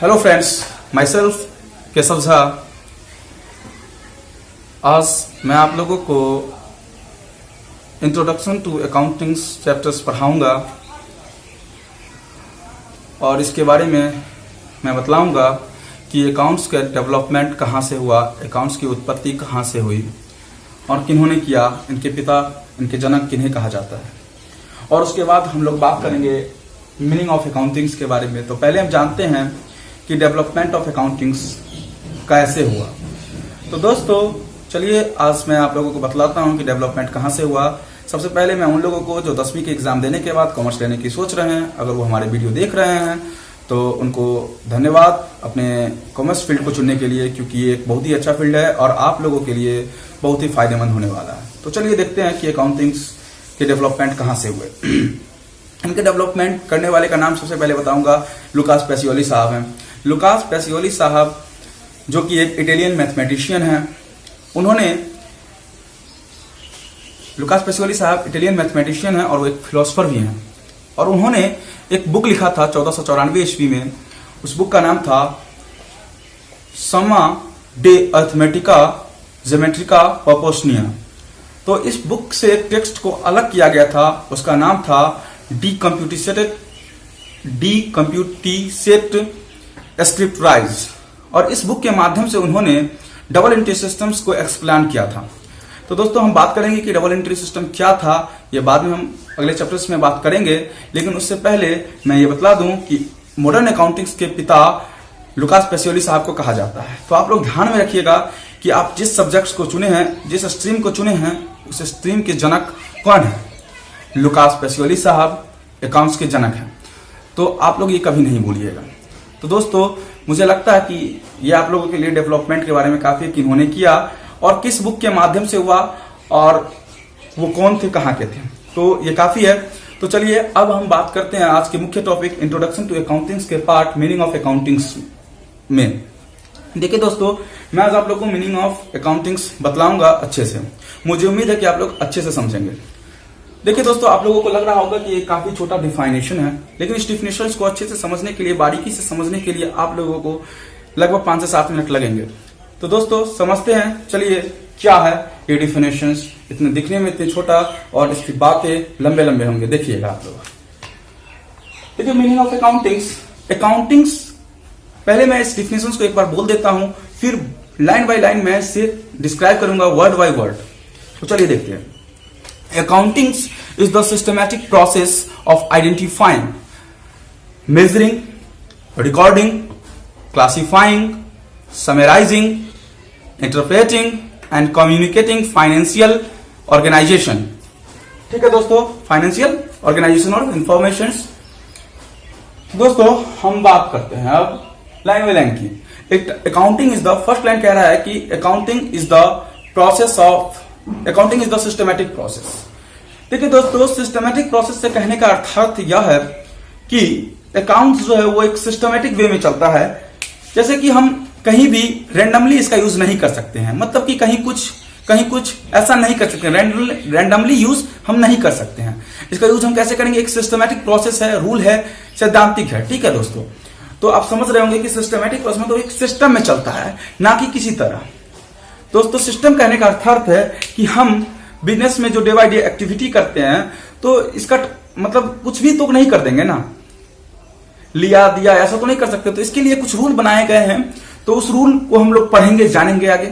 Hello friends, my self Keshav Jha. आज मैं आप लोगों को इंट्रोडक्शन टू अकाउंटिंग चैप्टर्स पढ़ाऊंगा और इसके बारे में मैं बतलाऊंगा कि अकाउंट्स का डेवलपमेंट कहाँ से हुआ, अकाउंट्स की उत्पत्ति कहाँ से हुई और किन्होंने किया, इनके पिता, इनके जनक किन्हें कहा जाता है। और उसके बाद हम लोग बात करेंगे मीनिंग ऑफ अकाउंटिंग्स के बारे में। तो पहले हम जानते हैं कि डेवलपमेंट ऑफ अकाउंटिंग्स कैसे हुआ। तो दोस्तों चलिए आज मैं आप लोगों को बतलाता हूं कि डेवलपमेंट कहां से हुआ। सबसे पहले मैं उन लोगों को जो 10वीं के एग्जाम देने के बाद कॉमर्स लेने की सोच रहे हैं, अगर वो हमारे वीडियो देख रहे हैं तो उनको धन्यवाद अपने कॉमर्स फील्ड को चुनने के लिए, क्योंकि ये एक बहुत ही अच्छा फील्ड है और आप लोगों के लिए बहुत ही फायदेमंद होने वाला है। तो चलिए देखते हैं कि अकाउंटिंग्स के डेवलपमेंट कहां से हुए। इनके डेवलपमेंट करने वाले का नाम सबसे पहले बताऊंगा, लुकास पेसियोली साहब हैं। लुकास पेसियोली साहब जो कि एक इटालियन मैथमेटिशियन हैं, लुकास पेसियोली साहब इटालियन मैथमेटिशियन हैं और वो एक फिलोसोफर भी हैं। और उन्होंने एक बुक लिखा था 1494 ईस्वी में। उस बुक का नाम था समा डे अर्थमेटिका ज्योमेट्रिका प्रोपोर्शनिया। तो इस बुक से टेक्स्ट को अलग किया गया था, उसका नाम था डीकम्प्यूटिसेट स्क्रिप्टराइज। और इस बुक के माध्यम से उन्होंने डबल एंट्री सिस्टम्स को एक्सप्लेन किया था। तो दोस्तों हम बात करेंगे कि डबल एंट्री सिस्टम क्या था, ये बाद में हम अगले चैप्टर्स में बात करेंगे। लेकिन उससे पहले मैं ये बतला दूं कि मॉडर्न अकाउंटिंग्स के पिता लुकास पेसियोली साहब को कहा जाता है। तो आप लोग ध्यान में रखिएगा कि आप जिस सब्जेक्ट्स को चुने हैं, जिस स्ट्रीम को चुने हैं, उस स्ट्रीम के जनक कौन है? लुकास पेसियोली साहब अकाउंट्स के जनक हैं। तो आप लोग ये कभी नहीं भूलिएगा। तो दोस्तों मुझे लगता है कि ये आप लोगों के लिए डेवलपमेंट के बारे में काफी किन्होंने किया और किस बुक के माध्यम से हुआ और वो कौन थे, कहाँ के थे, तो ये काफी है। तो चलिए अब हम बात करते हैं आज के मुख्य टॉपिक इंट्रोडक्शन टू अकाउंटिंग्स के पार्ट मीनिंग ऑफ अकाउंटिंग्स में। देखिए दोस्तों, मैं आज आप लोगों को मीनिंग ऑफ अकाउंटिंग्स बतलाऊंगा अच्छे से। मुझे उम्मीद है कि आप लोग अच्छे से समझेंगे। देखिए दोस्तों, आप लोगों को लग रहा होगा कि ये काफी छोटा डिफाइनेशन है, लेकिन इस डिफिनेशन को अच्छे से समझने के लिए, बारीकी से समझने के लिए आप लोगों को लगभग 5 से 7 मिनट लगेंगे। तो दोस्तों समझते हैं, चलिए क्या है ये डिफिनेशंस। इतने दिखने में इतने छोटा और इसकी बातें लंबे लंबे होंगे, देखिएगा आप लोग। देखिए मीनिंग ऑफ अकाउंटिंग्स पहले मैं इस डिफिनेशंस को एक बार बोल देता हूं, फिर लाइन बाय लाइन मैं इसे डिस्क्राइब करूंगा वर्ड बाय वर्ड। तो चलिए देखते हैं। Accounting is the systematic process of identifying, measuring, recording, classifying, summarizing, interpreting and communicating financial organization। ठीक है दोस्तों, फाइनेंशियल ऑर्गेनाइजेशन और इंफॉर्मेशन। दोस्तों हम बात करते हैं अब लाइन बाय लाइन की। Accounting is the first line कह रहा है कि accounting is the process of accounting is the systematic process. देखिए दोस्तों, सिस्टमैटिक प्रोसेस से कहने का अर्थ यह है कि अकाउंट्स जो है वो एक सिस्टमैटिक वे में चलता है। जैसे कि हम कहीं भी रैंडमली इसका यूज नहीं कर सकते हैं, मतलब कि कहीं कुछ ऐसा नहीं कर सकते, रैंडमली यूज हम नहीं कर सकते हैं। इसका यूज हम कैसे करेंगे? एक सिस्टमैटिक प्रोसेस है, रूल है, सैद्धांतिक है। ठीक है दोस्तों, तो आप समझ रहे होंगे कि सिस्टमैटिक प्रोसेस में तो एक सिस्टम में चलता है, ना कि किसी तरह। दोस्तों सिस्टम कहने का अर्थ है कि हम बिजनेस में जो डे बाय डे एक्टिविटी करते हैं, तो इसका मतलब कुछ भी तो नहीं कर देंगे ना, लिया दिया ऐसा तो नहीं कर सकते। तो इसके लिए कुछ रूल बनाए गए हैं, तो उस रूल को हम लोग पढ़ेंगे, जानेंगे आगे।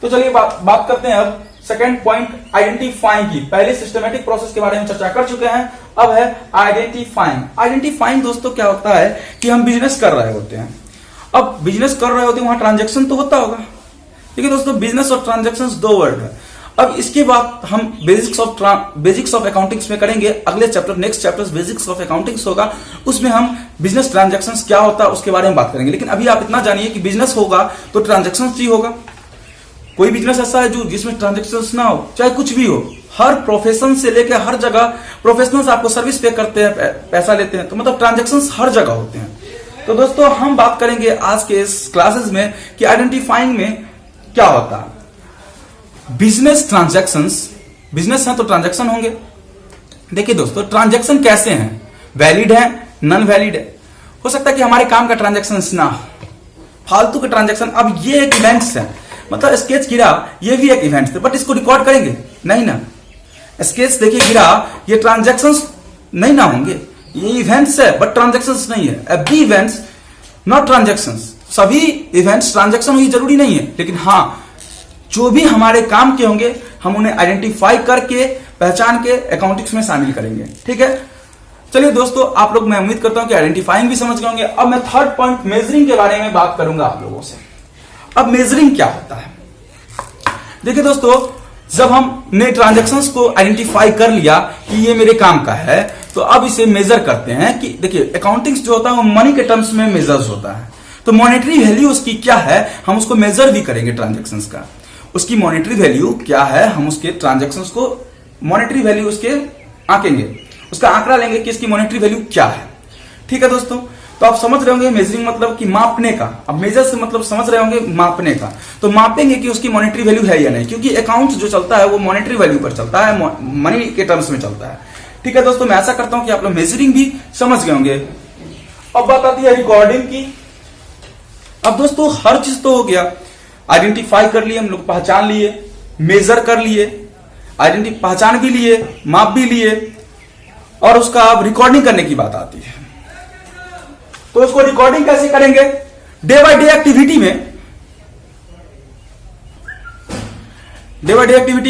तो चलिए बात करते हैं अब सेकंड पॉइंट, आइडेंटिफाइंग की। पहले सिस्टमैटिक प्रोसेस के बारे में चर्चा कर चुके हैं, अब है आइडेंटिफाइंग दोस्तों क्या होता है कि हम बिजनेस कर रहे होते हैं। अब बिजनेस कर रहे होते हैं, वहां ट्रांजेक्शन तो होता होगा। देखिए दोस्तों, बिजनेस और ट्रांजैक्शंस 2 वर्ड है। अब इसके बाद हम बेसिक्स ऑफ अकाउंटिंग्स में करेंगे। अगले chapter, next chapter basics of accountings होगा, उसमें हम बिजनेस ट्रांजैक्शंस क्या होता है उसके बारे में बात करेंगे। लेकिन अभी आप इतना जानिए कि बिजनेस होगा तो ट्रांजैक्शंस भी होगा। कोई बिजनेस ऐसा है जो जिसमें ट्रांजैक्शंस ना हो, चाहे कुछ भी हो। हर प्रोफेशन से लेकर हर जगह प्रोफेशनल्स आपको सर्विस पे करते हैं, पैसा लेते हैं, तो मतलब ट्रांजैक्शंस हर जगह होते हैं। तो दोस्तों हम बात करेंगे आज के इस क्लासेस में कि आइडेंटिफाइंग में क्या होता है। बिजनेस ट्रांजैक्शंस, बिजनेस है तो ट्रांजैक्शन होंगे। देखिए दोस्तों, ट्रांजैक्शन कैसे हैं? वैलिड है, नॉन वैलिड है। हो सकता है कि हमारे काम का ट्रांजैक्शन ना हो, फालतू के ट्रांजैक्शन। अब ये एक इवेंट्स है, मतलब स्केच गिरा ये भी एक इवेंट है, बट इसको रिकॉर्ड करेंगे नहीं ना। स्केच देखिए गिरा, ये ट्रांजैक्शंस नहीं ना होंगे, ये इवेंट्स है बट ट्रांजैक्शंस नहीं है। एवरी इवेंट्स नॉट ट्रांजैक्शंस, सभी इवेंट्स ट्रांजैक्शन हुई जरूरी नहीं है, लेकिन हाँ जो भी हमारे काम के होंगे हम उन्हें आइडेंटिफाई करके पहचान के अकाउंटिंग्स में शामिल करेंगे। ठीक है, चलिए दोस्तों, आप लोग, मैं उम्मीद करता हूं कि आइडेंटिफाइंग भी समझ गए होंगे। अब मैं थर्ड पॉइंट मेजरिंग के बारे में बात करूंगा आप लोगों से। अब मेजरिंग क्या होता है? देखिए दोस्तों, जब हमने ट्रांजैक्शंस को आइडेंटिफाई कर लिया कि ये मेरे काम का है, तो अब इसे मेजर करते हैं कि देखिए अकाउंटिंग जो होता है वो मनी के टर्म्स में मेजर्स होता है, तो मॉनेटरी वैल्यू उसकी क्या है हम उसको मेजर भी करेंगे। ट्रांजैक्शंस का उसकी मॉनेटरी वैल्यू क्या है, हम उसके ट्रांजैक्शंस को मॉनेटरी वैल्यू उसके आंकेंगे, उसका आंकड़ा लेंगे कि इसकी मॉनेटरी वैल्यू क्या है। ठीक है दोस्तों, तो आप समझ रहे होंगे मेजरिंग मतलब कि मापने का। अब मेजर से मतलब समझ रहे होंगे मापने का, तो मापेंगे कि उसकी मॉनेटरी वैल्यू है या नहीं, क्योंकि अकाउंट जो चलता है वो मॉनेटरी वैल्यू पर चलता है, मनी के टर्म्स में चलता है। ठीक है दोस्तों, मैं ऐसा करता हूं कि आप लोग मेजरिंग भी समझ गए होंगे। अब बात आती है रिकॉर्डिंग की। अब दोस्तों हर चीज तो हो गया, आइडेंटिफाई कर लिए हम लोग, पहचान लिए, मेजर कर लिए, पहचान भी लिए, माप भी लिए, और उसका अब रिकॉर्डिंग करने की बात आती है। तो उसको रिकॉर्डिंग कैसे करेंगे? डे बाय डे एक्टिविटी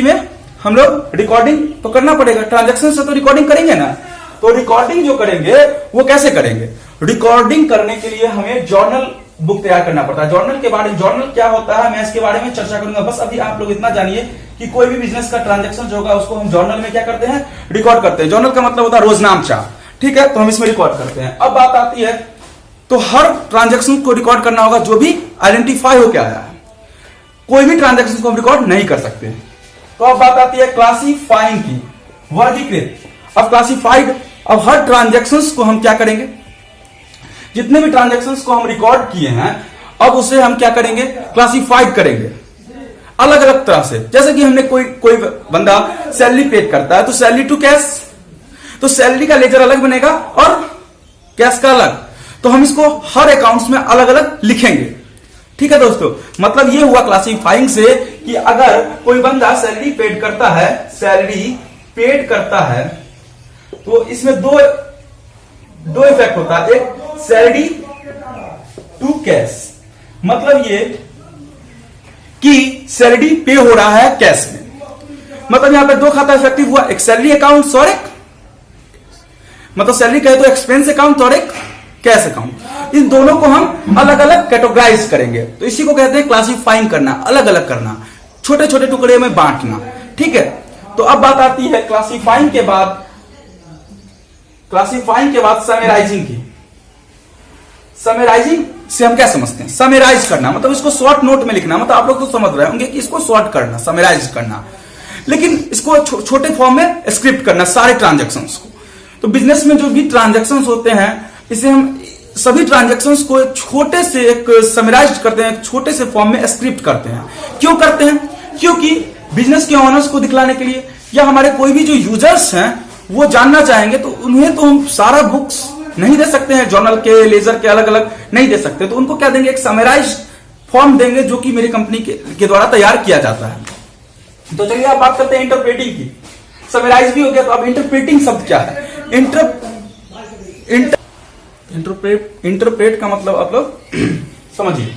में हम लोग रिकॉर्डिंग तो करना पड़ेगा, ट्रांजैक्शन से तो रिकॉर्डिंग करेंगे ना। तो रिकॉर्डिंग जो करेंगे वो कैसे करेंगे? रिकॉर्डिंग करने के लिए हमें जर्नल बुक तैयार करना पड़ता है। जर्नल के बारे में, जर्नल क्या होता है मैं इसके बारे में चर्चा करूंगा। बस अभी आप लोग इतना जानिए कि कोई भी बिजनेस का ट्रांजैक्शन जो होगा उसको हम जर्नल में क्या करते हैं, रिकॉर्ड करते हैं। जर्नल का मतलब होता है रोजनामचा। ठीक है, तो हम इसमें रिकॉर्ड करते हैं। अब बात आती है, तो हर ट्रांजैक्शन को रिकॉर्ड करना होगा जो भी आइडेंटिफाई होकर आया है। कोई भी ट्रांजैक्शन को हम रिकॉर्ड नहीं कर सकते। तो अब बात आती है क्लासीफाइंग की, वर्गीकृत। अब क्लासिफाइड, अब हर ट्रांजैक्शंस को हम क्या करेंगे, जितने भी ट्रांजैक्शंस को हम रिकॉर्ड किए हैं अब उसे हम क्या करेंगे, क्लासिफाइड करेंगे अलग अलग तरह से। जैसे कि हमने कोई बंदा सैलरी पेड करता है तो सैलरी टू कैश, तो सैलरी का लेजर अलग बनेगा और कैश का अलग, तो हम इसको हर अकाउंट्स में अलग अलग लिखेंगे। ठीक है दोस्तों, मतलब ये हुआ क्लासिफाइंग से कि अगर कोई बंदा सैलरी पेड करता है तो इसमें दो इफेक्ट होता है। एक सैलरी टू कैश, मतलब ये कि सैलरी पे हो रहा है कैश में, मतलब यहां पे दो खाता इफेक्टिव हुआ, एक सैलरी अकाउंट और एक मतलब सैलरी कहे तो एक्सपेंस अकाउंट और एक कैश अकाउंट। इन दोनों को हम अलग अलग कैटेगराइज करेंगे, तो इसी को कहते हैं क्लासिफाइंग करना, अलग अलग करना, छोटे छोटे टुकड़े में बांटना। ठीक है, तो अब बात आती है क्लासिफाइंग के बाद समराइजिंग की। समराइजिंग से हम क्या समझते हैं? समराइज करना मतलब इसको शॉर्ट नोट में लिखना, मतलब आप लोग तो समझ रहे होंगे कि इसको शॉर्ट करना, समराइज करना, लेकिन इसको छोटे फॉर्म में स्क्रिप्ट करना सारे ट्रांजैक्शंस को। तो बिजनेस में जो भी ट्रांजैक्शंस होते हैं इसे हम सभी ट्रांजैक्शंस को छोटे से एक समराइज करते हैं, छोटे से फॉर्म में स्क्रिप्ट करते हैं। क्यों करते हैं? क्योंकि बिजनेस के ओनर्स को दिखलाने के लिए, या हमारे कोई भी जो यूजर्स हैं वो जानना चाहेंगे, तो उन्हें तो हम सारा बुक्स नहीं दे सकते हैं, जर्नल के, लेजर के अलग अलग नहीं दे सकते, तो उनको क्या देंगे, एक समराइज फॉर्म देंगे जो कि मेरी कंपनी के द्वारा तैयार किया जाता है। तो चलिए आप बात करते हैं इंटरप्रेटिंग की। समराइज भी हो गया, तो अब इंटरप्रेटिंग शब्द क्या है? इंटरप्रेट का मतलब आप लोग समझिए।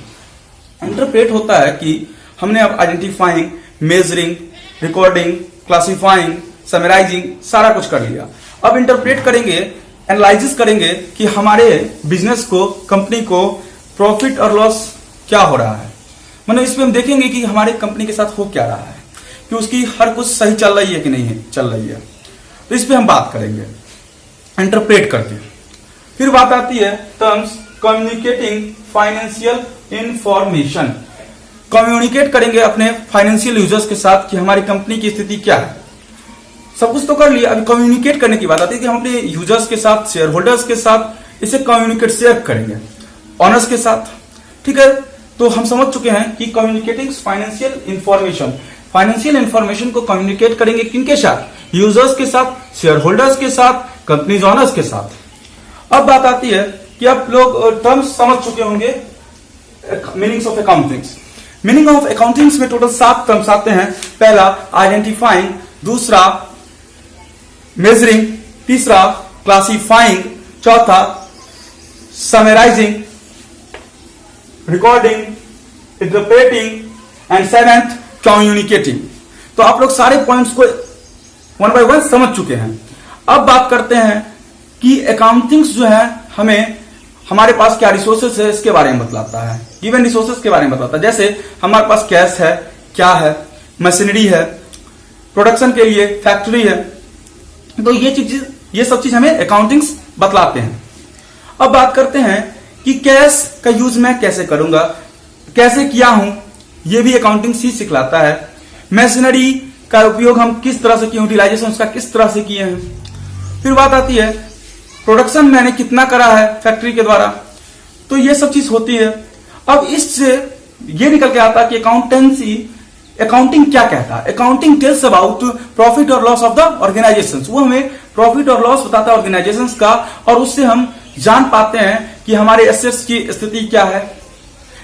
इंटरप्रेट होता है कि हमने अब identifying, measuring, recording, classifying, summarising सारा कुछ कर लिया। अब इंटरप्रेट करेंगे, एनालिसिस करेंगे कि हमारे बिजनेस को, कंपनी को प्रॉफिट और लॉस क्या हो रहा है। मतलब इसमें हम देखेंगे कि हमारे कंपनी के साथ हो क्या रहा है, कि उसकी हर कुछ सही चल रही है कि नहीं है चल रही है, तो इस पे हम बात करेंगे इंटरप्रेट करके। फिर बात आती है terms, communicating financial information. Communicate करेंगे अपने फाइनेंशियल यूजर्स के साथ कि हमारी कंपनी की स्थिति क्या है। सब कुछ तो कर लिया, अभी कम्युनिकेट करने की बात आती है कि हम अपने यूजर्स के साथ, शेयर होल्डर्स के साथ इसे कम्युनिकेट शेयर करेंगे, ऑनर्स के साथ। ठीक है, तो हम समझ चुके हैं कि communicating financial information, financial information को कम्युनिकेट करेंगे किनके साथ? यूजर्स के साथ, शेयर होल्डर्स के साथ, कंपनीज ऑनर्स के साथ। अब बात आती है कि आप लोग टर्म्स समझ चुके होंगे meanings of accountings. Meaning of accountings में टोटल 7 टर्म्स आते हैं। पहला आइडेंटिफाइंग, दूसरा मेजरिंग, तीसरा क्लासिफाइंग, चौथा summarising, recording, interpreting and seventh communicating. तो आप लोग सारे पॉइंट्स को वन बाय वन समझ चुके हैं। अब बात करते हैं कि अकाउंटिंग्स जो है हमें हमारे पास क्या रिसोर्सेस है इसके बारे में बतलाता है, गिवन रिसोर्सेस के बारे में बताता है। जैसे हमारे पास कैश है, क्या है, मशीनरी है, प्रोडक्शन के लिए फैक्ट्री है, तो ये सब चीज हमें अकाउंटिंग्स बतलाते हैं। अब बात करते हैं कि कैश का यूज मैं कैसे करूंगा, कैसे किया हूं, यह भी अकाउंटिंग्स ही सिखलाता है। मशीनरी का उपयोग हम किस तरह से किए, यूटिलाइजेशन उसका किस तरह से किए हैं। फिर बात आती है प्रोडक्शन मैंने कितना करा है फैक्ट्री के द्वारा, तो ये सब चीज होती है। अब इससे ये निकल के आता है कि अकाउंटिंग क्या कहता है। अकाउंटिंग टेल्स अबाउट प्रॉफिट और लॉस ऑफ द ऑर्गेनाइजेशन। वो हमें प्रॉफिट और लॉस बताता है ऑर्गेनाइजेशन का, और उससे हम जान पाते हैं कि हमारे एसेट्स की स्थिति क्या है,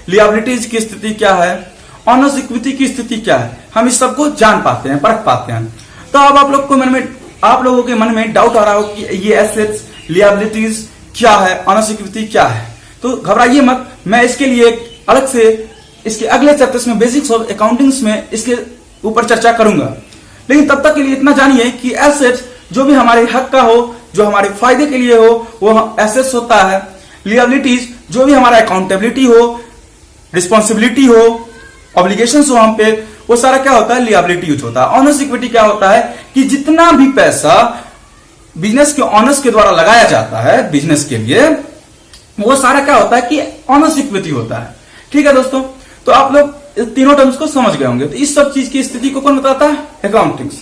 लिएबिलिटीज की स्थिति क्या है, ऑनर्स इक्विटी की स्थिति क्या है। हम इस सबको जान पाते हैं, परख पाते हैं। तो अब आप लोगों के मन में डाउट आ रहा हो कि ये एसेट्स, लिएबिलिटीज क्या है, ऑनर्स इक्विटी क्या है, तो घबराइए मत। मैं इसके लिए अलग से इसके अगले चैप्टर्स में, बेसिक्स ऑफ अकाउंटिंग्स में इसके ऊपर चर्चा करूंगा। लेकिन तब तक के लिए इतना जानिए कि एसेट्स जो भी हमारे हक का हो, जो हमारे फायदे के लिए हो, वो एसेट्स होता है। लिएबिलिटीज जो भी हमारा अकाउंटेबिलिटी हो, रिस्पॉन्सिबिलिटी हो, ऑब्लिगेशंस हो हम पे, वो सारा क्या होता है, लिएबिलिटी यूज होता है। ऑनर्स इक्विटी क्या होता है कि जितना भी पैसा बिजनेस के ऑनर्स के द्वारा लगाया जाता है बिजनेस के लिए, वो सारा क्या होता है कि ऑनर्स इक्विटी होता है। ठीक है दोस्तों, तो आप लोग तीनों टर्म्स को समझ गए होंगे। तो इस सब चीज की स्थिति को कौन बताता है, अकाउंटिंग्स।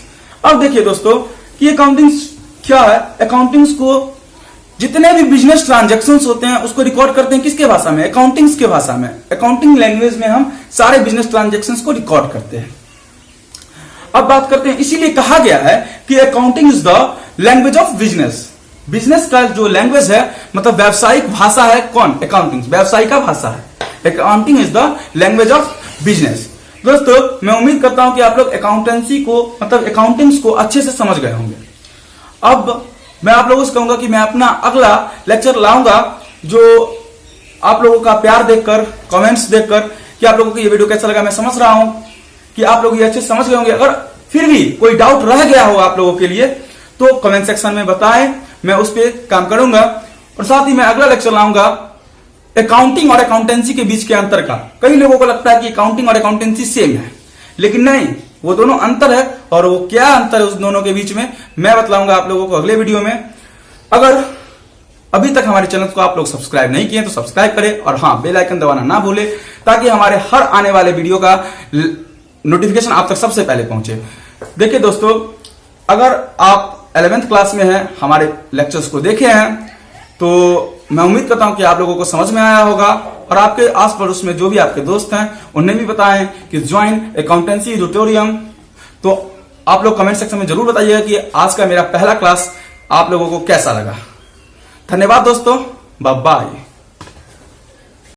अब देखिए दोस्तों कि अकाउंटिंग्स क्या है। अकाउंटिंग्स को जितने भी बिजनेस ट्रांजैक्शंस होते हैं उसको रिकॉर्ड करते हैं किसके भाषा में, अकाउंटिंग्स के भाषा में। अकाउंटिंग लैंग्वेज में हम सारे बिजनेस ट्रांजैक्शंस को रिकॉर्ड करते हैं। अब बात करते हैं, इसीलिए कहा गया है कि accounting is the language of business. Business का जो लैंग्वेज है, मतलब व्यावसायिक भाषा है कौन, अकाउंटिंग व्यवसाय का भाषा है। Accounting is the language of business. दोस्तों मैं उम्मीद करता हूं कि आप लोग अकाउंटेंसी को, मतलब अकाउंटिंग्स को अच्छे से समझ गए होंगे। अब मैं आप लोगों से कहूंगा कि मैं अपना अगला लेक्चर लाऊंगा, जो आप लोगों का प्यार देखकर, कमेंट्स देखकर कि आप लोगों को ये वीडियो कैसा लगा। मैं समझ रहा हूं कि आप लोग ये अच्छे समझ गए होंगे। अगर फिर भी कोई डाउट रह गया हो आप लोगों के लिए तो कमेंट सेक्शन में बताएं, मैं उस पर काम करूंगा। और साथ ही मैं अगला लेक्चर लाऊंगा अकाउंटिंग और अकाउंटेंसी के बीच के अंतर का। कई लोगों को लगता है कि अकाउंटिंग और अकाउंटेंसी सेम है, लेकिन नहीं, वो दोनों अंतर है। और वो क्या अंतर है उस दोनों के बीच में मैं बतलाऊंगा आप लोगों को अगले वीडियो में। अगर अभी तक हमारे चैनल को आप लोग सब्सक्राइब नहीं किए तो सब्सक्राइब करें, और हाँ, बेल आइकन दबाना ना भूलें, ताकि हमारे हर आने वाले वीडियो का नोटिफिकेशन आप तक सबसे पहले पहुंचे। देखिए दोस्तों, अगर आप 11th क्लास में हैं, हमारे लेक्चर्स को देखे हैं, तो मैं उम्मीद करता हूं कि आप लोगों को समझ में आया होगा। और आपके आस पड़ोस में जो भी आपके दोस्त हैं उन्हें भी बताएं कि ज्वाइन अकाउंटेंसी ट्यूटोरियल। तो आप लोग कमेंट सेक्शन में जरूर बताइएगा कि आज का मेरा पहला क्लास आप लोगों को कैसा लगा। धन्यवाद दोस्तों, बाय बाय।